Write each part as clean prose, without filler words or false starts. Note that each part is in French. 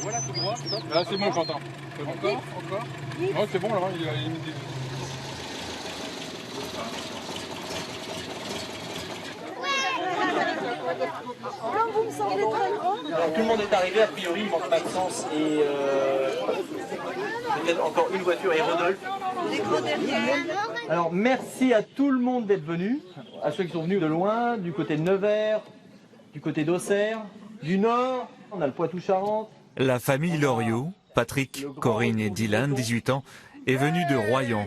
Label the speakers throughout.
Speaker 1: Voilà, tout droit. Là, c'est bon, Quentin. Encore. Non, c'est bon, là, il a mis des...
Speaker 2: Quand vous me semblez très grand.
Speaker 3: Alors, tout le monde est arrivé, a priori, il manque Maxence et peut-être encore une voiture et Rodolphe. Alors merci à tout le monde d'être venu, à ceux qui sont venus de loin, du côté de Nevers, du côté d'Auxerre, du Nord, on a le Poitou-Charentes.
Speaker 4: La famille Loriot, Patrick, Corinne et Dylan, 18 ans, est venue de Royan.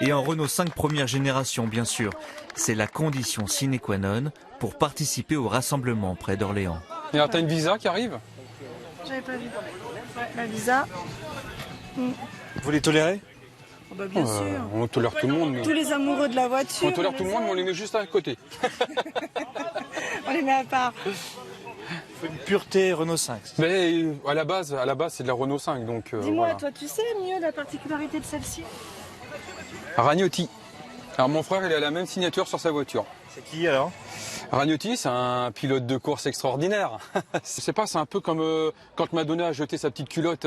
Speaker 4: Et en Renault 5 première génération, bien sûr. C'est la condition sine qua non pour participer au rassemblement près d'Orléans.
Speaker 1: Et alors, t'as une visa qui arrive?
Speaker 2: J'avais pas vu. La visa.
Speaker 5: Vous les tolérez?
Speaker 2: Oh bah bien sûr.
Speaker 1: On tolère tout le monde. Nous.
Speaker 2: Tous les amoureux de la voiture.
Speaker 1: On tolère tout le monde, mais on les met juste à côté.
Speaker 2: On les met à part.
Speaker 5: Une pureté Renault 5.
Speaker 1: Mais à la base, c'est de la Renault 5. Donc,
Speaker 2: Dis-moi,
Speaker 1: voilà.
Speaker 2: toi, tu sais mieux la particularité de celle-ci?
Speaker 1: Ragnotti. Alors mon frère, il a la même signature sur sa voiture.
Speaker 5: C'est qui alors?
Speaker 1: Ragnotti, c'est un pilote de course extraordinaire. Je sais pas, c'est un peu comme quand Madonna a jeté sa petite culotte.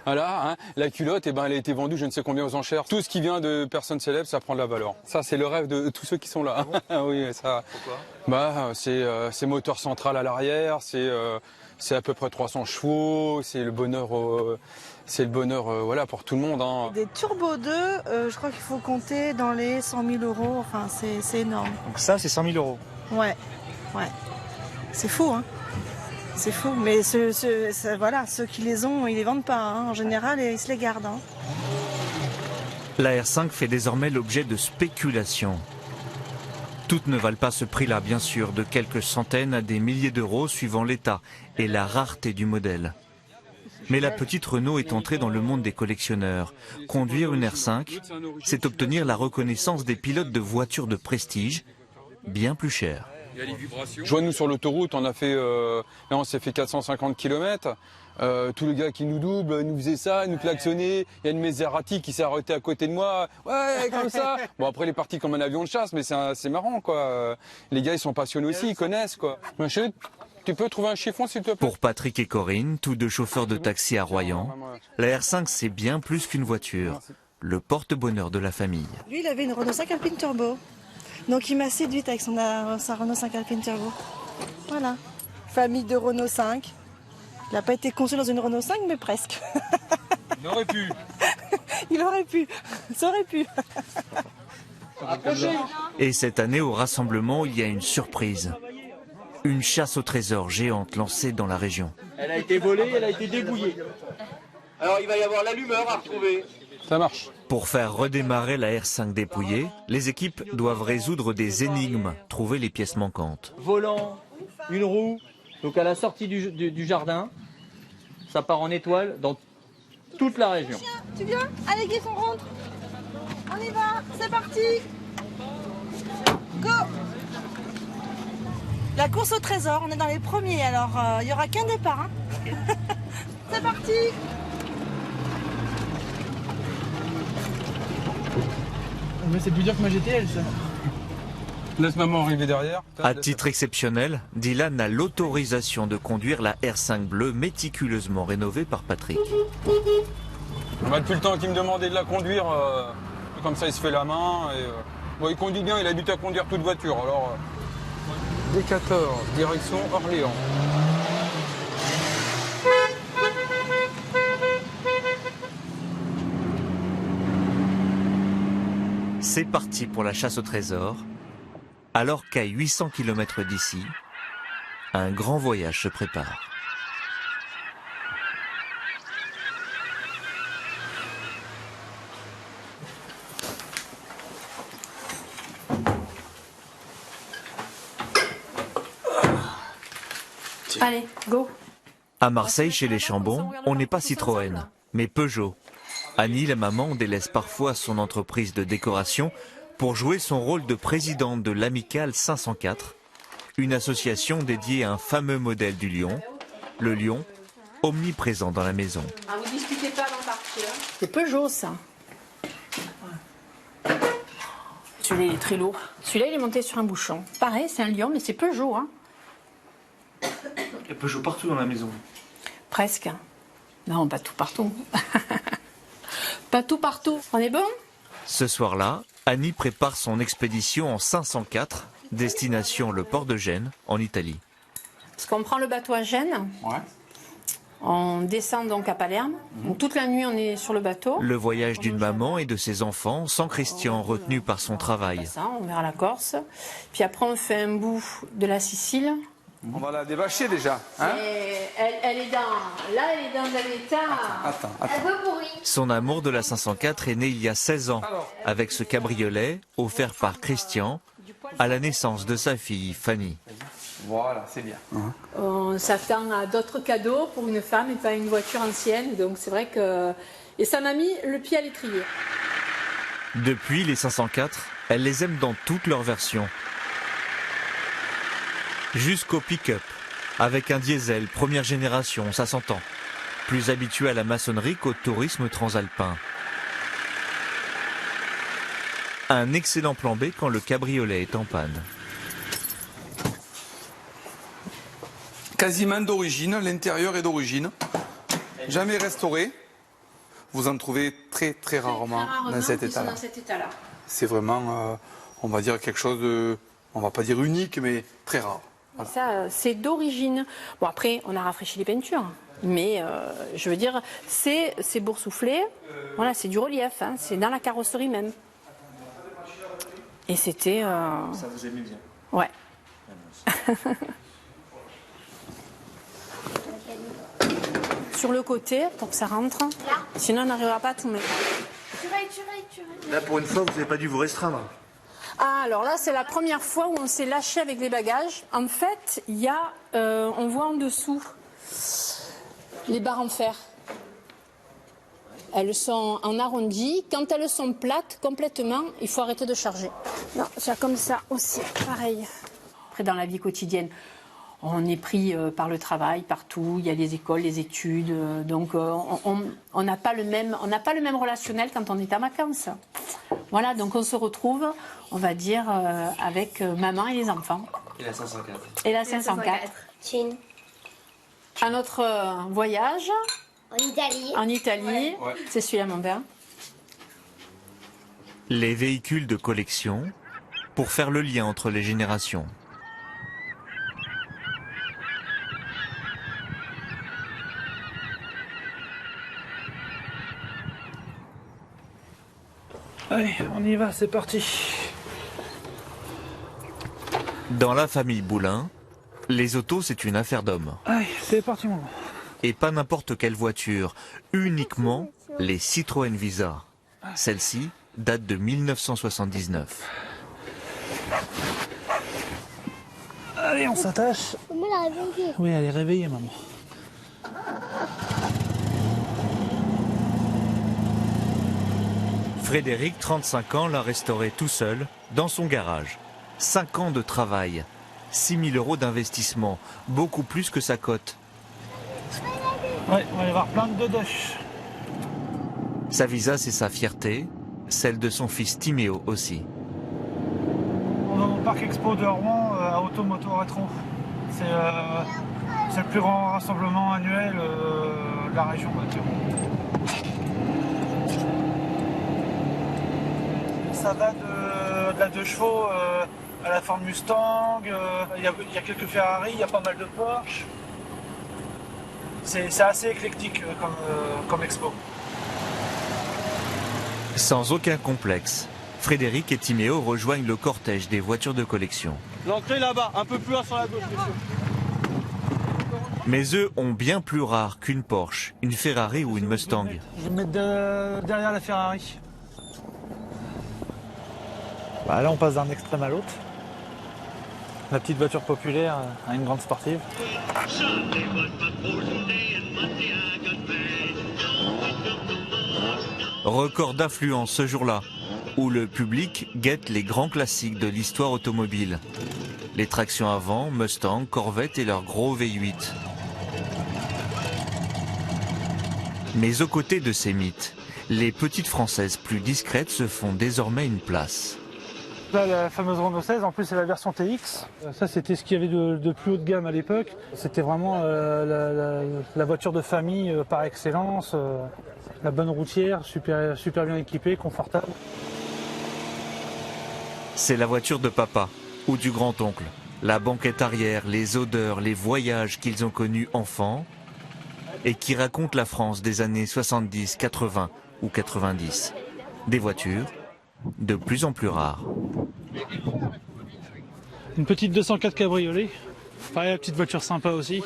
Speaker 1: Voilà, hein, la culotte, elle a été vendue je ne sais combien aux enchères. Tout ce qui vient de personnes célèbres, ça prend de la valeur. Ça, c'est le rêve de tous ceux qui sont là. Ah bon oui, ça. Pourquoi? C'est moteur central à l'arrière, c'est à peu près 300 chevaux, c'est le bonheur. Voilà, pour tout le monde. Hein.
Speaker 2: Des Turbo 2, je crois qu'il faut compter dans les 100 000 €. Enfin, c'est énorme.
Speaker 5: Donc ça, c'est 100 000 €.
Speaker 2: Ouais. C'est fou, hein. C'est fou. Mais voilà, ceux qui les ont, ils les vendent pas. Hein. En général, ils se les gardent. Hein.
Speaker 4: La R5 fait désormais l'objet de spéculations. Toutes ne valent pas ce prix-là, bien sûr, de quelques centaines à des milliers d'euros suivant l'état et la rareté du modèle. Mais la petite Renault est entrée dans le monde des collectionneurs. Conduire une R5, c'est obtenir la reconnaissance des pilotes de voitures de prestige, bien plus chères.
Speaker 1: Joignez-nous sur l'autoroute, là on s'est fait 450 km. Tous les gars qui nous doublent, nous faisaient ça, nous klaxonnaient. Il y a une Maserati qui s'est arrêtée à côté de moi. Ouais, comme ça. Bon, après, il est parti comme un avion de chasse, mais c'est marrant, quoi. Les gars, ils sont passionnés aussi, ils connaissent, quoi. Machin, tu peux trouver un chiffon, s'il te plaît?
Speaker 4: Pour Patrick et Corinne, tous deux chauffeurs de taxi à Royan, la R5, c'est bien plus qu'une voiture. Le porte-bonheur de la famille.
Speaker 2: Lui, il avait une Renault 5 Alpine Turbo. Donc, il m'a séduite avec sa Renault 5 Alpine Turbo. Voilà. Famille de Renault 5. Il n'a pas été conçu dans une Renault 5, mais presque.
Speaker 1: Il aurait pu.
Speaker 2: Il aurait pu. Ça aurait pu.
Speaker 4: Et cette année, au rassemblement, il y a une surprise. Une chasse au trésor géante lancée dans la région.
Speaker 3: Elle a été volée, elle a été dégouillée. Alors il va y avoir l'allumeur à retrouver.
Speaker 1: Ça marche.
Speaker 4: Pour faire redémarrer la R5 dépouillée, les équipes doivent résoudre des énigmes, trouver les pièces manquantes.
Speaker 3: Volant, une roue, donc à la sortie du jardin, ça part en étoile dans toute la région.
Speaker 2: Tu viens? Allez, Guy, on rentre. On y va, c'est parti. Go! La course au trésor, on est dans les premiers, alors il n'y aura qu'un départ. Hein. C'est parti!
Speaker 6: Mais c'est plus dur que ma GTL, ça.
Speaker 1: Laisse maman arriver derrière.
Speaker 4: À titre exceptionnel, Dylan a l'autorisation de conduire la R5 bleue méticuleusement rénovée par Patrick.
Speaker 1: Depuis le temps qu'il me demandait de la conduire, comme ça il se fait la main. Bon, il conduit bien, il habite à conduire toute voiture. Alors, D14, direction Orléans.
Speaker 4: C'est parti pour la chasse au trésor, alors qu'à 800 km d'ici, un grand voyage se prépare.
Speaker 7: Allez, go.
Speaker 4: À Marseille, chez les Chambons, on n'est pas Citroën, mais Peugeot. Annie, la maman, délaisse parfois son entreprise de décoration pour jouer son rôle de présidente de l'Amicale 504, une association dédiée à un fameux modèle du lion, le lion, omniprésent dans la maison.
Speaker 7: Ah, vous discutez pas avant de partir.
Speaker 8: C'est Peugeot, ça.
Speaker 7: Celui-là, il est très lourd. Celui-là, il est monté sur un bouchon. Pareil, c'est un lion, mais c'est Peugeot. Hein.
Speaker 5: Il y a Peugeot partout dans la maison.
Speaker 7: Presque. Non, pas tout partout. Pas tout partout. On est bon?
Speaker 4: Ce soir-là, Annie prépare son expédition en 504, destination le port de Gênes, en Italie.
Speaker 7: Parce qu'on prend le bateau à Gênes.
Speaker 1: Ouais.
Speaker 7: On descend donc à Palerme. Donc toute la nuit, on est sur le bateau.
Speaker 4: Le voyage d'une maman et de ses enfants, sans Christian retenu par son travail.
Speaker 7: Ça, on vers la Corse. Puis après, on fait un bout de la Sicile.
Speaker 1: On va la débâcher déjà. Hein,
Speaker 7: Et elle est dans... Là, elle est dans un état...
Speaker 1: attends.
Speaker 7: Un peu pourri.
Speaker 4: Son amour de la 504 est né il y a 16 ans, avec ce cabriolet offert par Christian à la naissance de sa fille Fanny.
Speaker 1: Voilà, c'est bien.
Speaker 7: On s'attend à d'autres cadeaux pour une femme et pas une voiture ancienne. Donc c'est vrai que... Et ça m'a mis le pied à l'étrier.
Speaker 4: Depuis les 504, elle les aime dans toutes leurs versions. Jusqu'au pick-up, avec un diesel première génération, ça s'entend. Plus habitué à la maçonnerie qu'au tourisme transalpin. Un excellent plan B quand le cabriolet est en panne.
Speaker 8: Quasiment d'origine, l'intérieur est d'origine. Jamais restauré. Vous en trouvez très très rarement dans cet état-là.
Speaker 7: Dans cet état-là.
Speaker 8: C'est vraiment, on va dire, quelque chose de, on va pas dire unique, mais très rare.
Speaker 7: Voilà. Ça, c'est d'origine. Bon, après, on a rafraîchi les peintures. Mais, je veux dire, c'est boursouflé. Voilà, c'est du relief. Hein, c'est dans la carrosserie même. Et c'était...
Speaker 5: Ça vous aimait bien?
Speaker 7: Ouais. Sur le côté, pour que ça rentre. Sinon, on n'arrivera pas à tout mettre.
Speaker 5: Là, pour une fois, vous n'avez pas dû vous restreindre.
Speaker 7: Ah, alors là, c'est la première fois où on s'est lâché avec les bagages. En fait, il y a, on voit en dessous les barres en fer. Elles sont en arrondi. Quand elles sont plates complètement, il faut arrêter de charger. Non, c'est comme ça aussi, pareil. Après, dans la vie quotidienne, on est pris par le travail partout. Il y a les écoles, les études. Donc, on n'a pas le même relationnel quand on est en vacances. Voilà, donc on se retrouve, on va dire, avec maman et les enfants.
Speaker 5: Et la 504.
Speaker 7: Et la 504.
Speaker 9: Chine.
Speaker 7: À notre voyage
Speaker 9: En Italie.
Speaker 7: en Italie, c'est celui-là mon père.
Speaker 4: Les véhicules de collection pour faire le lien entre les générations.
Speaker 5: Allez, on y va, c'est parti.
Speaker 4: Dans la famille Boulin, les autos c'est une affaire d'homme.
Speaker 5: Allez, c'est parti, mon grand.
Speaker 4: Et pas n'importe quelle voiture, uniquement les Citroën Visa. Celle-ci date de 1979.
Speaker 5: Allez, on s'attache.
Speaker 9: Maman l'a réveillée.
Speaker 5: Oui, elle est réveillée, maman.
Speaker 4: Frédéric, 35 ans, l'a restauré tout seul, dans son garage. 5 ans de travail, 6 000 € d'investissement, beaucoup plus que sa cote.
Speaker 5: Ouais, on va aller voir plein de dodoches.
Speaker 4: Sa Visa, c'est sa fierté, celle de son fils Timéo aussi.
Speaker 5: On va au parc expo de Rouen à Automoto Rétro. C'est le plus grand rassemblement annuel de la région, on va dire. Ça va de la 2 chevaux à la Ford Mustang, il y a quelques Ferrari, il y a pas mal de Porsche. C'est assez éclectique comme expo.
Speaker 4: Sans aucun complexe, Frédéric et Timéo rejoignent le cortège des voitures de collection.
Speaker 3: L'entrée là-bas, un peu plus loin sur la gauche, monsieur.
Speaker 4: Mais eux ont bien plus rare qu'une Porsche, une Ferrari ou une Mustang.
Speaker 5: Je vais me mettre derrière la Ferrari. Bah là on passe d'un extrême à l'autre. La petite voiture populaire à une grande sportive.
Speaker 4: Record d'affluence ce jour-là, où le public guette les grands classiques de l'histoire automobile. Les tractions avant, Mustang, Corvette et leurs gros V8. Mais aux côtés de ces mythes, les petites françaises plus discrètes se font désormais une place.
Speaker 5: là, la fameuse Renault 16, en plus c'est la version TX. Ça c'était ce qu'il y avait de plus haut de gamme à l'époque. C'était vraiment la voiture de famille par excellence, la bonne routière, super bien équipée, confortable.
Speaker 4: C'est la voiture de papa ou du grand-oncle. La banquette arrière, les odeurs, les voyages qu'ils ont connus enfants et qui racontent la France des années 70, 80 ou 90. Des voitures de plus en plus rares.
Speaker 5: Une petite 204 cabriolet, pareil, la petite voiture sympa aussi.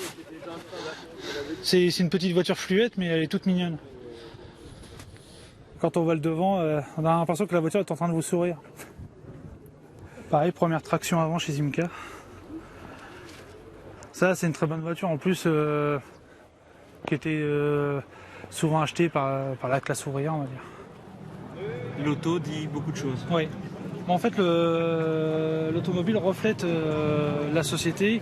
Speaker 5: C'est une petite voiture fluette mais elle est toute mignonne. Quand on voit le devant, on a l'impression que la voiture est en train de vous sourire. Pareil, première traction avant chez Simca. Ça, c'est une très bonne voiture en plus, qui était souvent achetée par la classe ouvrière, on va dire.
Speaker 4: L'auto dit beaucoup de choses.
Speaker 5: Oui. En fait, l'automobile reflète la société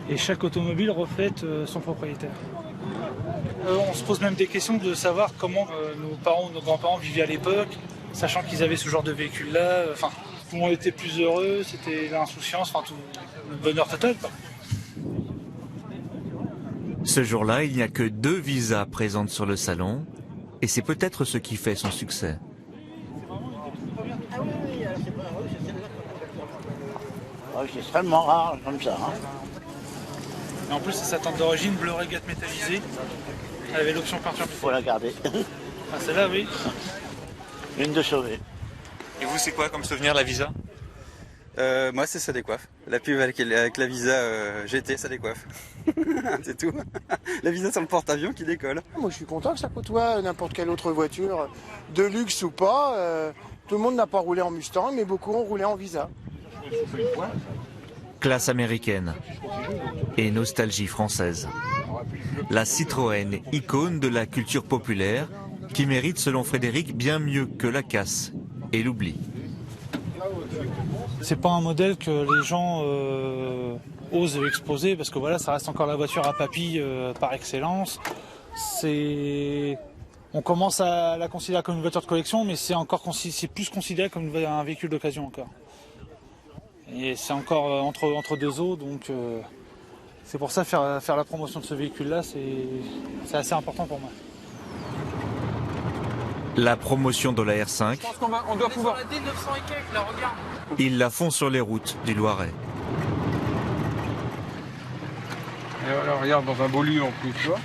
Speaker 5: et chaque automobile reflète son propriétaire. On se pose même des questions de savoir comment nos parents ou nos grands-parents vivaient à l'époque, sachant qu'ils avaient ce genre de véhicule-là. Enfin, tout le monde était plus heureux, c'était l'insouciance, enfin tout le bonheur total, quoi.
Speaker 4: Ce jour-là, il n'y a que 2 visas présentes sur le salon et c'est peut-être ce qui fait son succès.
Speaker 10: C'est extrêmement rare comme ça. Hein.
Speaker 5: Et en plus, c'est sa tente d'origine, bleu régate métallisé. Elle avait l'option peinture.
Speaker 10: Il faut la garder.
Speaker 5: Ah, celle-là, oui.
Speaker 10: Une de sauvée.
Speaker 4: Et vous, c'est quoi comme souvenir, la Visa?
Speaker 11: Moi, c'est ça décoiffe. La pub avec la Visa GT, ça décoiffe. C'est tout. La Visa sur le porte-avions qui décolle.
Speaker 12: Moi, je suis content que ça côtoie n'importe quelle autre voiture, de luxe ou pas. Tout le monde n'a pas roulé en Mustang, mais beaucoup ont roulé en Visa.
Speaker 4: Classe américaine et nostalgie française. La Citroën, icône de la culture populaire, qui mérite, selon Frédéric, bien mieux que la casse et l'oubli.
Speaker 5: C'est pas un modèle que les gens osent exposer parce que voilà, ça reste encore la voiture à papy par excellence. On commence à la considérer comme une voiture de collection, mais c'est plus considéré comme un véhicule d'occasion encore. Et c'est encore entre deux eaux, donc c'est pour ça faire la promotion de ce véhicule-là, c'est assez important pour moi.
Speaker 4: La promotion de la R5,
Speaker 1: Je pense qu'on doit pouvoir.
Speaker 4: ils la font sur les routes du Loiret.
Speaker 1: Et voilà, regarde, dans un beau lieu en plus, tu vois.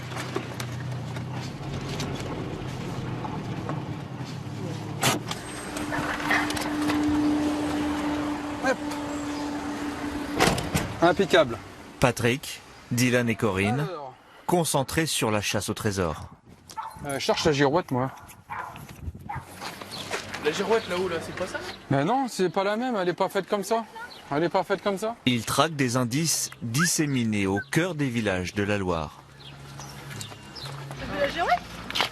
Speaker 1: Hop. Impeccable.
Speaker 4: Patrick, Dylan et Corinne, concentrés sur la chasse au trésor.
Speaker 1: Je cherche la girouette, moi.
Speaker 6: La girouette là-haut, là, c'est pas ça?
Speaker 1: Mais non, c'est pas la même, elle est pas faite comme ça. Elle est pas faite comme ça.
Speaker 4: Ils traquent des indices disséminés au cœur des villages de la Loire.
Speaker 2: La girouette?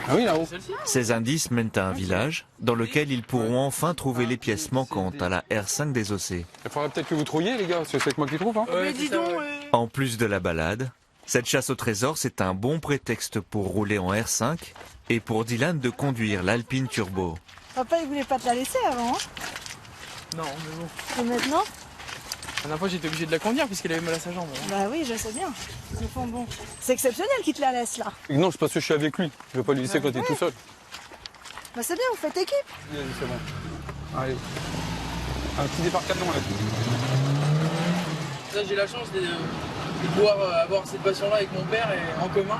Speaker 1: Ah oui, là-haut.
Speaker 4: Ces indices mènent à un village dans lequel ils pourront enfin trouver les pièces manquantes à la R5 des Ossets.
Speaker 1: Il faudrait peut-être que vous trouviez, les gars, parce que c'est que moi qui trouve. Hein.
Speaker 2: Mais dis donc,
Speaker 4: En plus de la balade, cette chasse au trésor, c'est un bon prétexte pour rouler en R5 et pour Dylan de conduire l'Alpine Turbo.
Speaker 2: Papa, il voulait pas te la laisser avant, hein?
Speaker 6: Non, mais bon.
Speaker 2: Et maintenant?
Speaker 6: La dernière fois, j'étais obligé de la conduire puisqu'elle avait mal à sa jambe. Hein.
Speaker 2: Bah oui, je sais bien. Enfin, bon. C'est exceptionnel qu'il te la laisse là.
Speaker 1: Non, c'est parce que je suis avec lui. Je vais pas lui laisser quand il est tout seul.
Speaker 2: Bah c'est bien, vous faites équipe.
Speaker 1: Oui, c'est bon. Allez. Un petit départ canon là.
Speaker 6: Ça, j'ai la chance de pouvoir avoir cette passion-là avec mon père et en commun.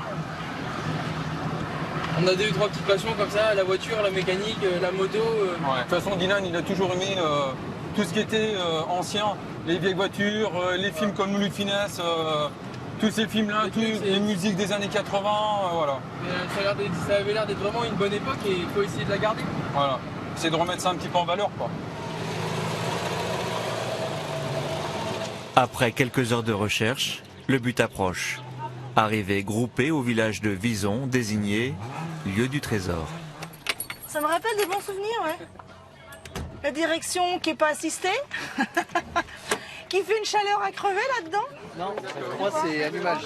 Speaker 6: On a 2 ou 3 petites passions comme ça, la voiture, la mécanique, la moto.
Speaker 1: Ouais. De toute façon, Dylan, il a toujours aimé tout ce qui était ancien. Les vieilles voitures, les films comme Louis de Finesse, tous ces films-là, les musiques des années 80, voilà.
Speaker 6: Ça avait l'air d'être vraiment une bonne époque et il faut essayer de la garder.
Speaker 1: Voilà. C'est de remettre ça un petit peu en valeur, quoi.
Speaker 4: Après quelques heures de recherche, le but approche. Arrivé groupé au village de Vison, désigné lieu du trésor.
Speaker 2: Ça me rappelle des bons souvenirs, ouais. La direction qui n'est pas assistée, qui fait une chaleur à crever là-dedans.
Speaker 3: Non, moi c'est allumage.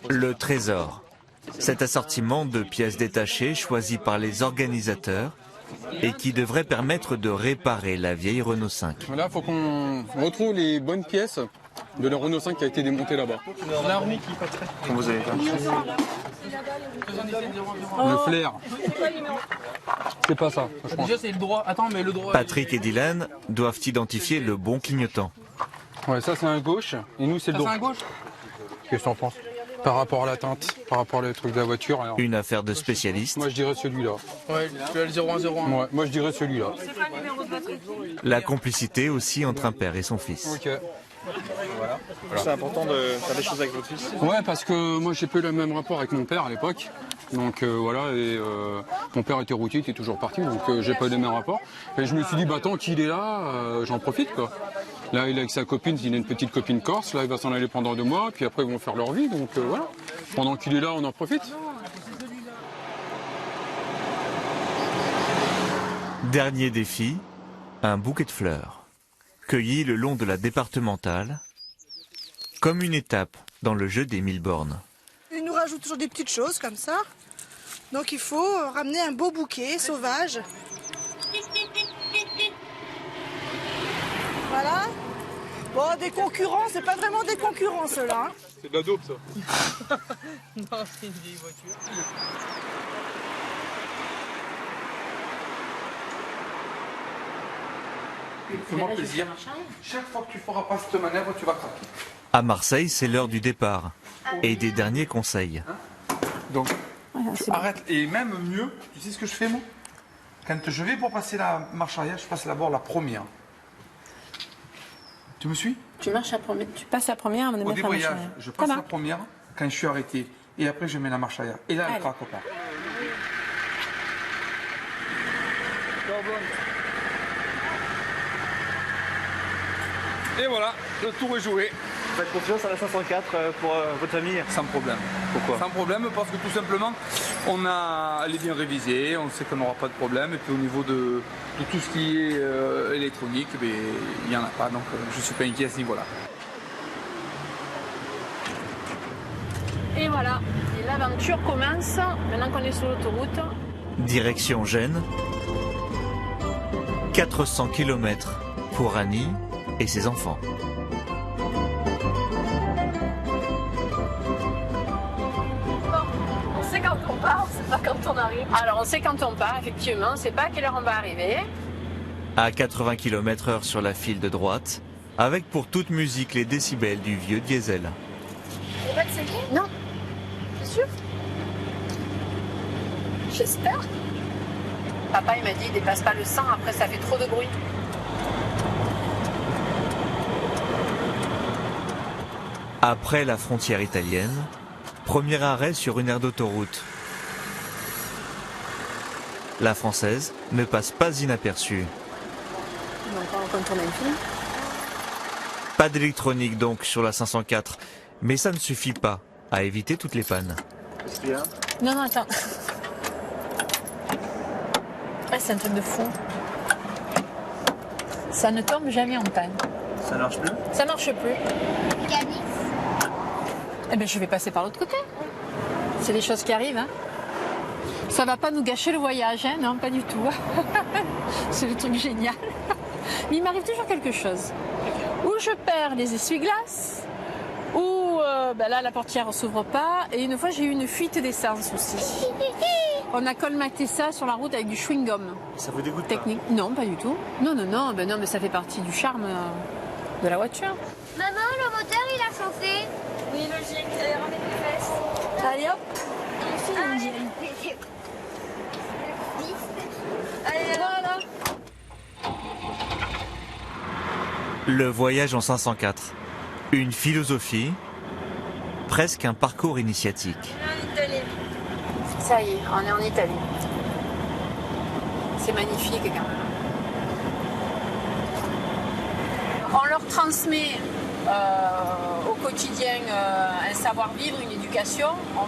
Speaker 4: Le trésor. Cet assortiment de pièces détachées choisies par les organisateurs et qui devrait permettre de réparer la vieille Renault 5.
Speaker 1: Là, il faut qu'on retrouve les bonnes pièces de la Renault 5 qui a été démontée là-bas.
Speaker 6: L'armée qui passerait.
Speaker 1: Quand vous avez fait le flair. C'est pas ça.
Speaker 6: Déjà, c'est le droit. Attends, mais le droit.
Speaker 4: Patrick et Dylan doivent identifier le bon clignotant.
Speaker 1: Ouais, ça c'est un gauche et nous c'est le droit.
Speaker 6: C'est un gauche.
Speaker 1: Qu'est-ce que t'en penses? Par rapport à la teinte, par rapport au truc de la voiture. Alors...
Speaker 4: Une affaire de spécialiste.
Speaker 1: Moi je dirais celui-là.
Speaker 6: Ouais, tu as le 0101.
Speaker 1: Ouais, moi je dirais celui-là.
Speaker 4: La complicité aussi entre un père et son fils.
Speaker 1: Ok.
Speaker 13: Voilà. C'est important de faire des choses avec votre fils.
Speaker 1: Ouais, parce que moi j'ai pas eu le même rapport avec mon père à l'époque. Donc voilà, et mon père était routier, il était toujours parti, donc j'ai pas eu le même rapport. Et je me suis dit, bah tant qu'il est là, j'en profite quoi. Là il est avec sa copine, il a une petite copine corse, là il va s'en aller pendant 2 mois, puis après ils vont faire leur vie, donc voilà. Pendant qu'il est là, on en profite.
Speaker 4: Dernier défi, un bouquet de fleurs, cueilli le long de la départementale, comme une étape dans le jeu des 1000 bornes.
Speaker 2: Il nous rajoute toujours des petites choses comme ça. Donc il faut ramener un beau bouquet sauvage. Voilà. Bon, des concurrents, c'est pas vraiment des concurrents ceux-là.
Speaker 1: C'est de la dope ça.
Speaker 6: Non, c'est une vieille voiture.
Speaker 8: Fais-moi plaisir. Chaque fois que tu feras pas cette manœuvre, tu vas craquer.
Speaker 4: À Marseille, c'est l'heure du départ et des derniers conseils.
Speaker 8: Donc, arrête. Et même mieux, tu sais ce que je fais moi? Quand je vais pour passer la marche arrière, je passe d'abord la première. Tu me suis?
Speaker 7: Tu passes la première avant de
Speaker 8: Au
Speaker 7: mettre la marche
Speaker 8: débrayage,
Speaker 7: arrière.
Speaker 8: je passe la première quand je suis arrêté. Et après, je mets la marche arrière. Et là, elle craque pas. Et voilà, le tour est joué.
Speaker 13: Vous faites confiance à la 504 pour votre famille?
Speaker 8: Sans problème.
Speaker 13: Pourquoi?
Speaker 8: Sans problème, parce que tout simplement, elle est bien révisée, on sait qu'on n'aura pas de problème. Et puis au niveau de tout ce qui est électronique, il n'y en a pas, donc je ne suis pas inquiet à ce niveau-là.
Speaker 7: Et voilà, et l'aventure commence, maintenant qu'on est sur l'autoroute.
Speaker 4: Direction Gênes, 400 km pour Annie et ses enfants.
Speaker 7: On sait quand on part, c'est pas quand on arrive. Alors on sait quand on part, effectivement, on sait pas à quelle heure on va arriver.
Speaker 4: À 80 km/h sur la file de droite, avec pour toute musique les décibels du vieux diesel.
Speaker 7: On va te saigner? Non. C'est sûr? J'espère. Papa il m'a dit, dépasse pas le 100, après ça fait trop de bruit.
Speaker 4: Après la frontière italienne, premier arrêt sur une aire d'autoroute. La française ne passe pas inaperçue.
Speaker 7: Donc on tourne un film.
Speaker 4: Pas d'électronique donc sur la 504, mais ça ne suffit pas à éviter toutes les pannes.
Speaker 13: Qu'est-ce qu'il y a?
Speaker 7: Non, attends. Ah, c'est un truc de fou. Ça ne tombe jamais en panne.
Speaker 13: Ça marche plus?
Speaker 7: Ça marche plus. Eh bien, je vais passer par l'autre côté. C'est des choses qui arrivent. Hein. Ça va pas nous gâcher le voyage, hein. Non, pas du tout. C'est le truc génial. Mais il m'arrive toujours quelque chose. Ou je perds les essuie-glaces, ou là, la portière ne s'ouvre pas. Et une fois, j'ai eu une fuite d'essence aussi. On a colmaté ça sur la route avec du chewing-gum.
Speaker 13: Ça vous dégoûte
Speaker 7: technique? Non, pas du tout. Non, mais ça fait partie du charme de la voiture.
Speaker 9: Maman, le moteur il a chauffé.
Speaker 14: Oui, logique, allez, remets tes fesses.
Speaker 7: Allez hop.
Speaker 14: Allez, voilà.
Speaker 4: Le voyage en 504, une philosophie, presque un parcours initiatique.
Speaker 14: On est en Italie.
Speaker 7: Ça y est, on est en Italie. C'est magnifique quand même. On leur transmet au quotidien un savoir-vivre, une éducation. On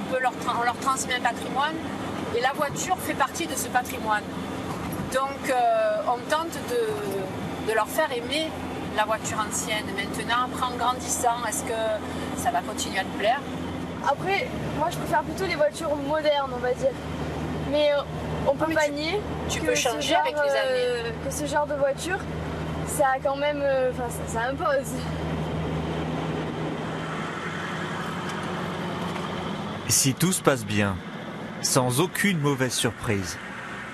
Speaker 7: leur transmet un patrimoine et la voiture fait partie de ce patrimoine. Donc on tente de leur faire aimer la voiture ancienne. Maintenant, après en grandissant, est-ce que ça va continuer à te plaire?
Speaker 14: Après, moi je préfère plutôt les voitures modernes, on va dire. Mais on peut pas nier
Speaker 7: tu
Speaker 14: que
Speaker 7: peux changer avec les années.
Speaker 14: Que ce genre de voiture, ça a quand même, ça impose.
Speaker 4: Si tout se passe bien, sans aucune mauvaise surprise,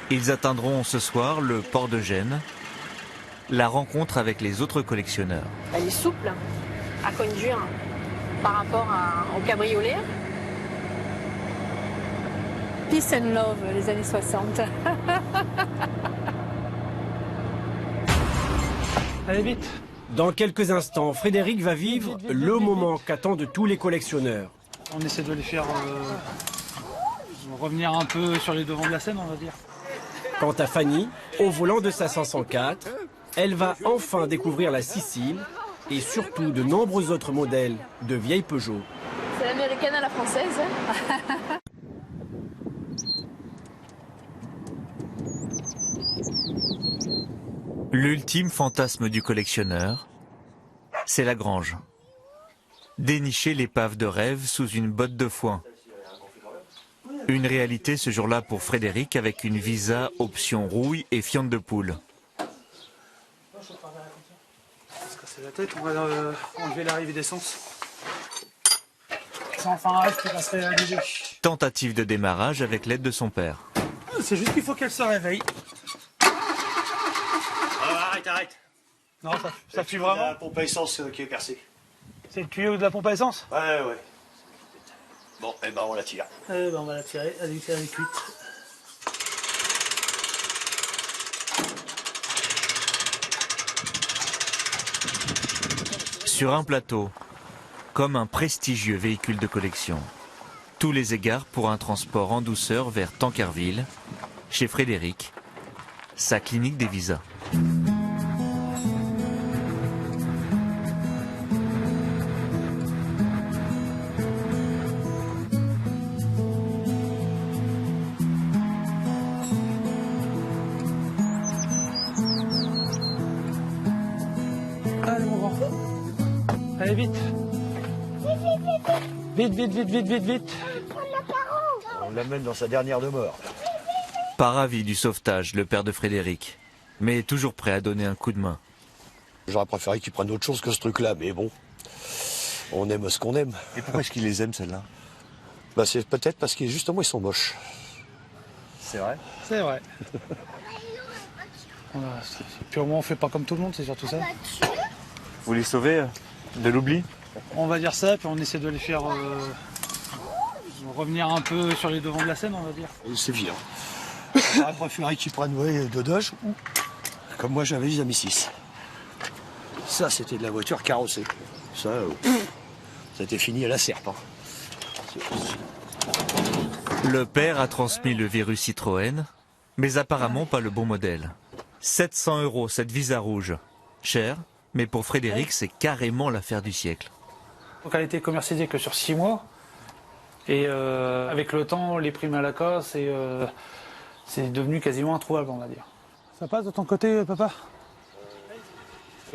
Speaker 4: ils atteindront ce soir le port de Gênes, la rencontre avec les autres collectionneurs.
Speaker 7: Elle est souple à conduire par rapport au cabriolet. Peace and love, les années 60.
Speaker 5: Allez vite.
Speaker 15: Dans quelques instants, Frédéric va vivre le moment qu'attendent tous les collectionneurs.
Speaker 5: On essaie de les faire revenir un peu sur les devants de la scène, on va dire.
Speaker 15: Quant à Fanny, au volant de sa 504, elle va enfin découvrir la Sicile et surtout de nombreux autres modèles de vieilles Peugeot.
Speaker 14: C'est l'américaine à la française.
Speaker 4: L'ultime fantasme du collectionneur, c'est la grange. Dénicher l'épave de rêve sous une botte de foin. Une réalité ce jour-là pour Frédéric avec une Visa option rouille et fiente de poule.
Speaker 5: On va se casser la tête, on va enlever l'arrivée d'essence. C'est enfin un rêve qui va se réaliser.
Speaker 4: Tentative de démarrage avec l'aide de son père.
Speaker 5: C'est juste qu'il faut qu'elle se réveille.
Speaker 13: Arrête.
Speaker 5: Non, ça fuit vraiment.
Speaker 13: La pompe à essence qui est percée.
Speaker 5: C'est le tuyau de la pompe à essence?
Speaker 13: Ouais. Bon, eh ben on la tire.
Speaker 5: On va la tirer, elle est cuite.
Speaker 4: Sur un plateau, comme un prestigieux véhicule de collection. Tous les égards pour un transport en douceur vers Tancarville, chez Frédéric, sa clinique des visas.
Speaker 5: Allez mon grand. Allez vite. Vite.
Speaker 13: On l'amène dans sa dernière demeure.
Speaker 4: Par avis du sauvetage, le père de Frédéric, mais toujours prêt à donner un coup de main.
Speaker 16: J'aurais préféré qu'ils prennent autre chose que ce truc-là, mais bon, on aime ce qu'on aime.
Speaker 13: Et pourquoi est-ce qu'ils les aiment, celles-là?
Speaker 16: Bah, c'est peut-être parce que justement, ils sont moches.
Speaker 13: C'est vrai?
Speaker 5: C'est vrai. Puis au moins on fait pas comme tout le monde, c'est surtout ça.
Speaker 13: Vous les sauvez de l'oubli?
Speaker 5: On va dire ça, puis on essaie de les faire revenir un peu sur les devants de la scène, on va dire.
Speaker 16: C'est vilain. J'aurais préféré qu'ils prennent de Dodge, comme moi j'avais les Amis 6. Ça, c'était de la voiture carrossée. Ça, c'était fini à la serpe. Hein.
Speaker 4: Le père a transmis le virus Citroën, mais apparemment pas le bon modèle. 700 € cette Visa rouge. Cher, mais pour Frédéric, c'est carrément l'affaire du siècle.
Speaker 5: Donc elle a été commercialisée que sur 6 mois. Et avec le temps, les prix mal à la casse, c'est devenu quasiment introuvable, on va dire. Ça passe de ton côté, papa?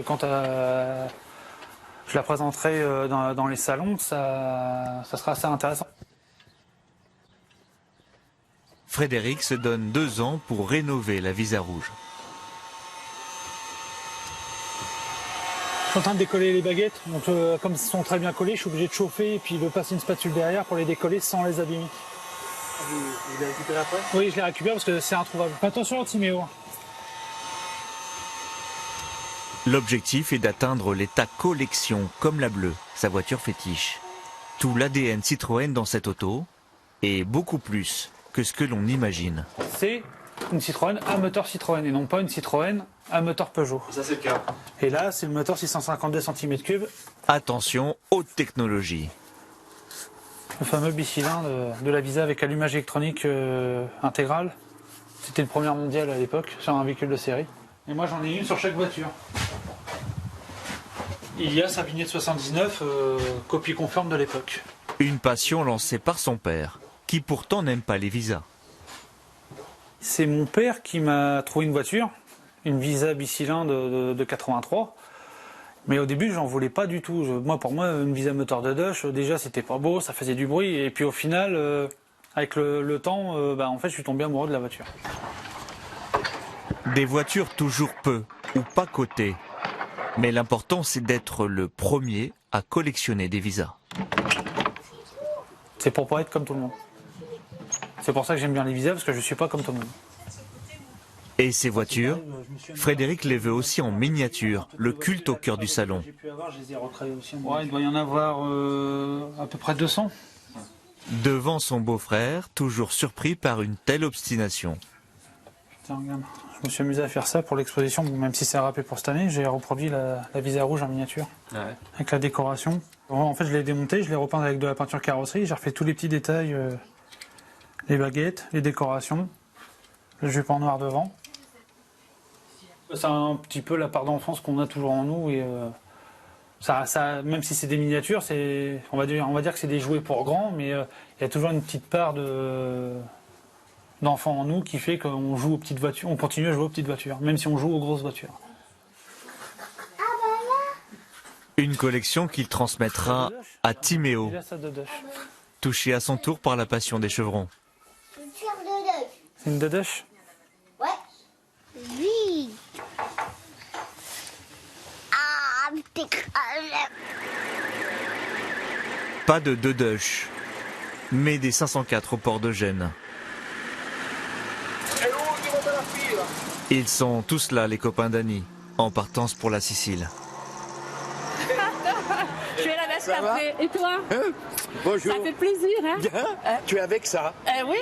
Speaker 5: Quand je la présenterai dans les salons, ça sera assez intéressant.
Speaker 4: Frédéric se donne 2 ans pour rénover la Visa rouge.
Speaker 5: Je suis en train de décoller les baguettes, donc comme elles sont très bien collées, je suis obligé de chauffer et puis de passer une spatule derrière pour les décoller sans les abîmer.
Speaker 13: Vous les récupérez après?
Speaker 5: Oui, je les récupère parce que c'est introuvable. Attention anti-méo.
Speaker 4: L'objectif est d'atteindre l'état collection, comme la bleue, sa voiture fétiche. Tout l'ADN Citroën dans cette auto, et beaucoup plus que ce que l'on imagine.
Speaker 5: C'est une Citroën à moteur Citroën et non pas une Citroën à moteur Peugeot.
Speaker 13: Et ça c'est le cas.
Speaker 5: Et là, c'est le moteur 652 cm3.
Speaker 4: Attention, haute technologie.
Speaker 5: Le fameux bicylindre de la Visa avec allumage électronique intégral. C'était une première mondiale à l'époque sur un véhicule de série. Et moi j'en ai une sur chaque voiture. Il y a sa vignette 79, copie conforme de l'époque.
Speaker 4: Une passion lancée par son père, qui pourtant n'aime pas les visas.
Speaker 5: C'est mon père qui m'a trouvé une voiture, une Visa bicylindre de 83. Mais au début, j'en voulais pas du tout. Pour moi, une Visa moteur de Dodge, déjà, c'était pas beau, ça faisait du bruit. Et puis au final, avec le temps, en fait, je suis tombé amoureux de la voiture.
Speaker 4: Des voitures toujours peu ou pas cotées. Mais l'important, c'est d'être le premier à collectionner des visas.
Speaker 5: C'est pour pas être comme tout le monde. C'est pour ça que j'aime bien les visas, parce que je suis pas comme tout le monde.
Speaker 4: Et ces voitures, Frédéric les veut aussi en miniature, le culte au cœur du salon.
Speaker 5: Ouais, il doit y en avoir à peu près 200.
Speaker 4: Devant son beau-frère, toujours surpris par une telle obstination.
Speaker 5: Tiens, regarde. Je me suis amusé à faire ça pour l'exposition, même si c'est râpé pour cette année. J'ai reproduit la Visa rouge en miniature, avec la décoration. En fait, je l'ai démonté, je l'ai repeint avec de la peinture carrosserie. J'ai refait tous les petits détails, les baguettes, les décorations, le jupe en noir devant. C'est un petit peu la part d'enfance qu'on a toujours en nous. Et même si c'est des miniatures, on va dire que c'est des jouets pour grands, mais il y a toujours une petite part d'enfants en nous qui fait qu'on joue aux petites voitures, on continue à jouer aux petites voitures, même si on joue aux grosses voitures.
Speaker 4: Une collection qu'il transmettra à Timéo, touché à son tour par la passion des chevrons.
Speaker 5: C'est une Dodoche?
Speaker 9: Ouais. Oui. Ah, t'es
Speaker 4: Pas de Dodoche, mais des 504 au port de Gênes. Ils sont tous là, les copains d'Annie, en partance pour la Sicile.
Speaker 7: Je vais la veste après. Et toi?
Speaker 16: Bonjour.
Speaker 7: Ça fait plaisir, hein?
Speaker 16: Bien. Tu es avec ça?
Speaker 7: Oui.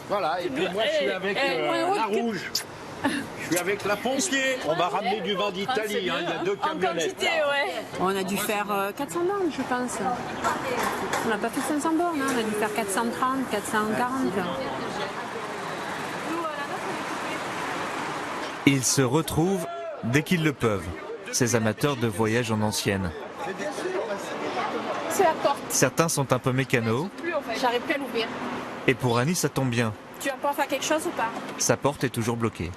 Speaker 16: Voilà, et puis moi je suis avec la rouge. Je suis avec la pompier. On va ramener du vin d'Italie, il y a 2 camionnettes.
Speaker 7: En quantité, ouais. On a dû faire 400 bornes, je pense. On n'a pas fait 500 bornes, hein. On a dû faire 430, 440.
Speaker 4: Ils se retrouvent dès qu'ils le peuvent, ces amateurs de voyage en ancienne.
Speaker 7: C'est la porte.
Speaker 4: Certains sont un peu mécanos,
Speaker 7: J'arrive plus à l'ouvrir.
Speaker 4: et pour Annie ça tombe bien,
Speaker 7: Tu vas pouvoir faire quelque chose ou pas?
Speaker 4: sa porte est toujours bloquée.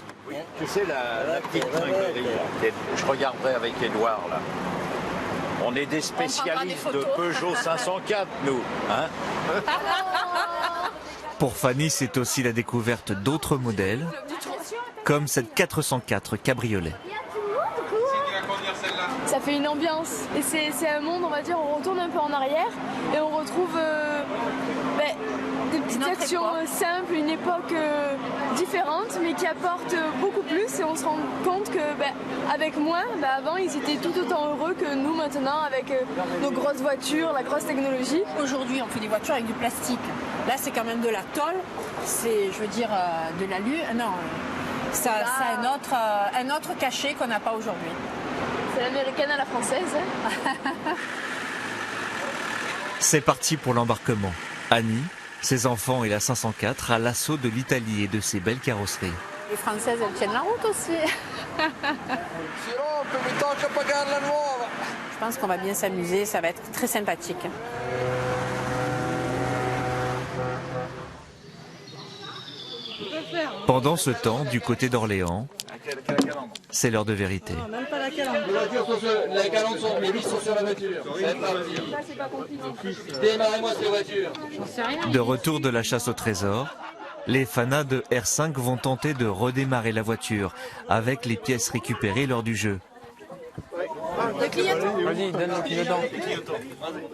Speaker 10: Tu sais, la petite tringuerie, je regarderai avec Édouard, là. On est des spécialistes de Peugeot 504, nous. Hein?
Speaker 4: Pour Fanny, c'est aussi la découverte d'autres modèles, comme cette 404 cabriolet.
Speaker 14: Ça fait une ambiance et c'est un monde, on va dire, on retourne un peu en arrière et on retrouve des petites actions simples, une époque différente mais qui apporte beaucoup plus et on se rend compte que avec moins, avant ils étaient tout autant heureux que nous maintenant avec nos grosses voitures, la grosse technologie.
Speaker 7: Aujourd'hui on fait des voitures avec du plastique. Là c'est quand même de la tôle, c'est je veux dire de l'alu. Non, ça a un autre cachet qu'on n'a pas aujourd'hui.
Speaker 14: C'est l'américaine à la française.
Speaker 4: C'est parti pour l'embarquement. Annie, ses enfants et la 504 à l'assaut de l'Italie et de ses belles carrosseries.
Speaker 7: Les Françaises, elles tiennent la route aussi. Je pense qu'on va bien s'amuser, ça va être très sympathique.
Speaker 4: Pendant ce temps, du côté d'Orléans, c'est l'heure de vérité.
Speaker 2: Non, même pas la calandre.
Speaker 6: Les calandres sont, les vis sont sur la voiture. C'est parti. Démarrez-moi cette voiture.
Speaker 4: De retour de la chasse au trésor, les fanas de R5 vont tenter de redémarrer la voiture avec les pièces récupérées lors du jeu.
Speaker 7: Le clignotant.
Speaker 6: Vas-y, donne le clignotant.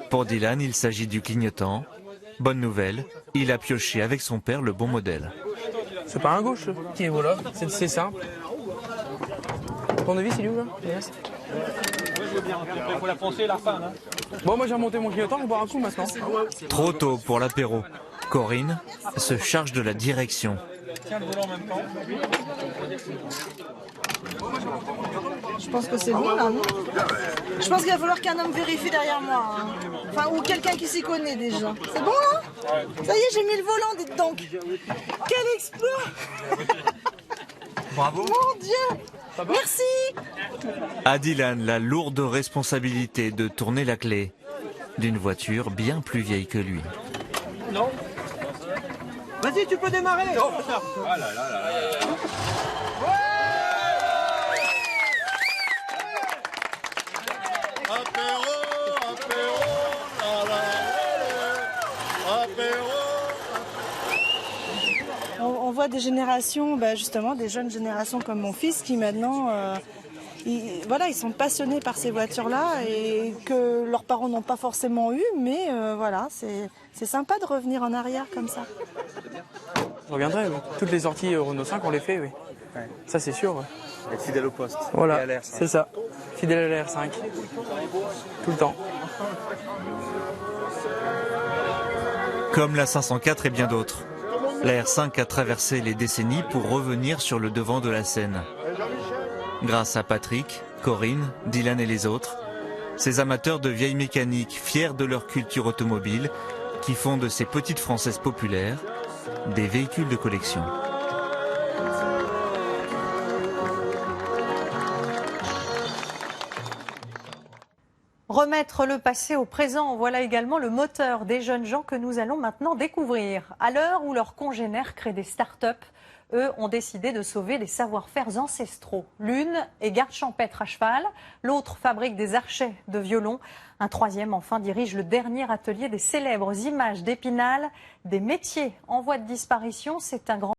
Speaker 4: Pour Dylan, il s'agit du clignotant. Bonne nouvelle, il a pioché avec son père le bon modèle.
Speaker 6: C'est pas un gauche, qui est voilà, c'est simple. Tournevis, il est où là?
Speaker 5: Il faut la foncer et la repeindre.
Speaker 6: Bon, moi j'ai remonté mon clignotant, je vais boire un coup maintenant.
Speaker 4: Trop tôt pour l'apéro. Corinne se charge de la direction.
Speaker 5: Tiens le volant en même temps.
Speaker 2: Je pense que c'est bon là, non? Je pense qu'il va falloir qu'un homme vérifie derrière moi. Hein. Enfin, ou quelqu'un qui s'y connaît déjà. C'est bon là? Ça y est, j'ai mis le volant, dites donc. Quel exploit!
Speaker 4: Bravo.
Speaker 2: Mon Dieu! Merci!
Speaker 4: À Dylan, la lourde responsabilité de tourner la clé d'une voiture bien plus vieille que lui.
Speaker 5: Non.
Speaker 12: Vas-y, tu peux démarrer.
Speaker 5: Oh putain. Ah là là là là.
Speaker 2: vois des générations, justement des jeunes générations comme mon fils qui maintenant, ils sont passionnés par ces voitures-là et que leurs parents n'ont pas forcément eu, mais voilà, c'est sympa de revenir en arrière comme ça.
Speaker 17: Je reviendrai, oui. Toutes les sorties Renault 5, on les fait, oui. Ouais. Ça, c'est sûr. Ouais.
Speaker 13: Être fidèle au poste.
Speaker 17: Voilà, c'est ça. Fidèle à la R5. Tout le temps.
Speaker 4: Comme la 504 et bien d'autres, la R5 a traversé les décennies pour revenir sur le devant de la scène. Grâce à Patrick, Corinne, Dylan et les autres, ces amateurs de vieilles mécaniques fiers de leur culture automobile qui font de ces petites Françaises populaires des véhicules de collection.
Speaker 18: Remettre le passé au présent, voilà également le moteur des jeunes gens que nous allons maintenant découvrir. À l'heure où leurs congénères créent des start-up, eux ont décidé de sauver des savoir-faire ancestraux. L'une est garde champêtre à cheval, l'autre fabrique des archets de violon. Un troisième, enfin, dirige le dernier atelier des célèbres images d'Épinal, des métiers en voie de disparition. C'est un grand